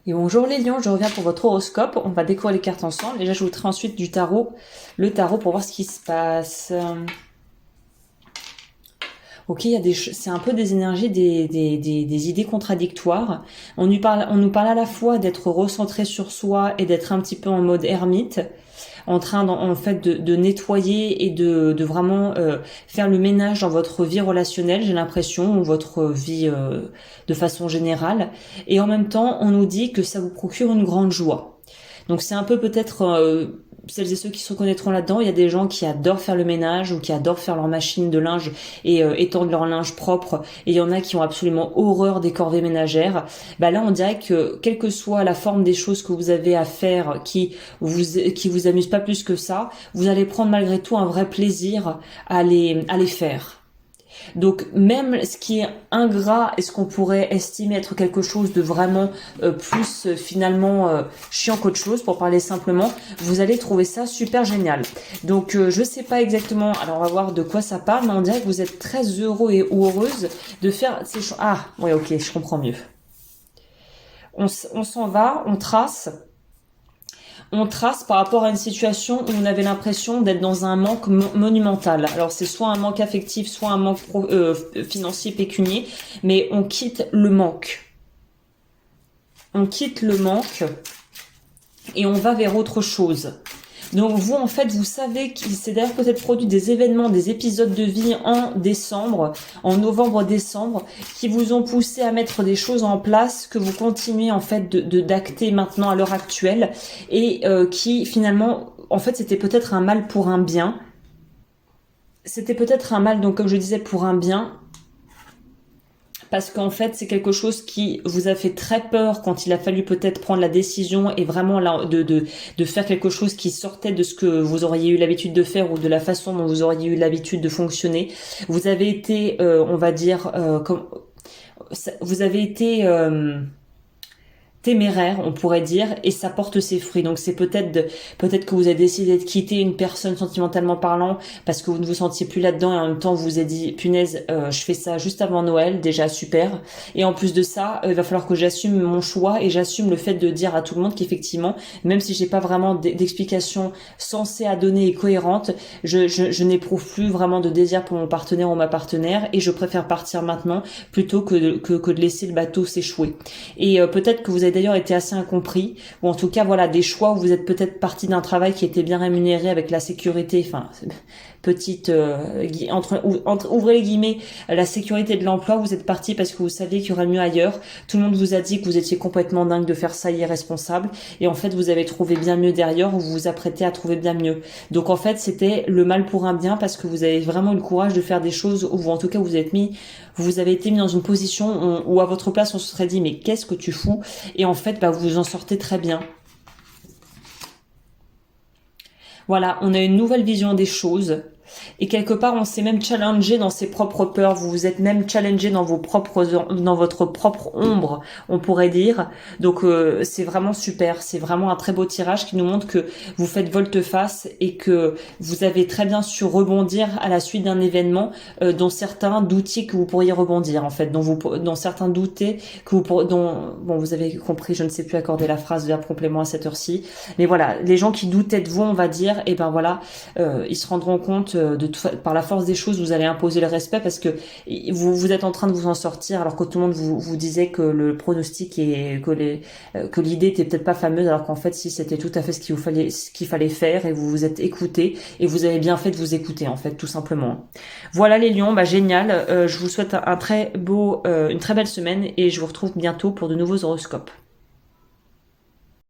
Et bonjour les lions, je reviens pour votre horoscope. On va découvrir les cartes ensemble et j'ajouterai ensuite du tarot, le tarot pour voir ce qui se passe. Ok, c'est un peu des énergies, des idées contradictoires. On nous parle à la fois d'être recentré sur soi et d'être un petit peu en mode ermite, en train en fait de nettoyer et de vraiment faire le ménage dans votre vie relationnelle, j'ai l'impression, ou votre vie de façon générale. Et en même temps, on nous dit que ça vous procure une grande joie. Donc c'est un peu peut-être celles et ceux qui se reconnaîtront là-dedans. Il y a des gens qui adorent faire le ménage ou qui adorent faire leur machine de linge et étendre leur linge propre. Et il y en a qui ont absolument horreur des corvées ménagères. Bah là, on dirait que quelle que soit la forme des choses que vous avez à faire, qui vous amuse pas plus que ça, vous allez prendre malgré tout un vrai plaisir à les faire. Donc même ce qui est ingrat et ce qu'on pourrait estimer être quelque chose de vraiment plus finalement chiant qu'autre chose, pour parler simplement, vous allez trouver ça super génial. Donc je sais pas exactement, alors on va voir de quoi ça parle, mais on dirait que vous êtes très heureux et ou heureuse de faire ces choses. Ah ouais, ok, je comprends mieux. On s'en va, on trace par rapport à une situation où on avait l'impression d'être dans un manque monumental. Alors c'est soit un manque affectif, soit un manque financier pécunier, mais on quitte le manque. On quitte le manque et on va vers autre chose. Donc vous, en fait, vous savez qu'il s'est d'ailleurs peut-être produit des événements, des épisodes de vie en décembre, en novembre-décembre, qui vous ont poussé à mettre des choses en place que vous continuez en fait d'acter maintenant à l'heure actuelle et qui finalement, en fait, c'était peut-être un mal pour un bien. C'était peut-être un mal, donc comme je disais, pour un bien, parce qu'en fait c'est quelque chose qui vous a fait très peur quand il a fallu peut-être prendre la décision et vraiment là, de faire quelque chose qui sortait de ce que vous auriez eu l'habitude de faire ou de la façon dont vous auriez eu l'habitude de fonctionner. Vous avez été, on va dire, vous avez été téméraire, on pourrait dire, et ça porte ses fruits. Donc c'est peut-être que vous avez décidé de quitter une personne sentimentalement parlant parce que vous ne vous sentiez plus là-dedans et en même temps vous vous êtes dit punaise, je fais ça juste avant Noël, déjà super. Et en plus de ça, il va falloir que j'assume mon choix et j'assume le fait de dire à tout le monde qu'effectivement, même si j'ai pas vraiment d'explication sensée à donner et cohérente, je n'éprouve plus vraiment de désir pour mon partenaire ou ma partenaire et je préfère partir maintenant plutôt que de laisser le bateau s'échouer. Et peut-être que vous avez d'ailleurs été assez incompris, ou en tout cas voilà des choix où vous êtes peut-être parti d'un travail qui était bien rémunéré avec la sécurité, enfin petite ouvrez les guillemets, la sécurité de l'emploi, vous êtes parti parce que vous saviez qu'il y aurait mieux ailleurs. Tout le monde vous a dit que vous étiez complètement dingue de faire ça, irresponsable, et en fait vous avez trouvé bien mieux derrière, ou vous vous apprêtez à trouver bien mieux. Donc en fait c'était le mal pour un bien parce que vous avez vraiment eu le courage de faire des choses où en tout cas vous avez été mis dans une position où à votre place on se serait dit mais qu'est-ce que tu fous, et en fait bah, vous vous en sortez très bien. Voilà, on a une nouvelle vision des choses. Et quelque part, on s'est même challengé dans ses propres peurs. Vous vous êtes même challengé dans votre propre ombre, on pourrait dire. Donc, c'est vraiment super. C'est vraiment un très beau tirage qui nous montre que vous faites volte-face et que vous avez très bien su rebondir à la suite d'un événement dont certains doutiez que vous pourriez rebondir, en fait, dont certains doutaient bon, vous avez compris, je ne sais plus accorder la phrase verbe complément à cette heure-ci. Mais voilà, les gens qui doutaient de vous, on va dire, et ben voilà, ils se rendront compte par la force des choses, vous allez imposer le respect parce que vous êtes en train de vous en sortir alors que tout le monde vous disait que le pronostic et que l'idée était peut-être pas fameuse, alors qu'en fait si, c'était tout à fait ce qu'il fallait faire, et vous vous êtes écouté et vous avez bien fait de vous écouter, en fait, tout simplement. Voilà les lions, bah génial, je vous souhaite une très belle semaine et je vous retrouve bientôt pour de nouveaux horoscopes.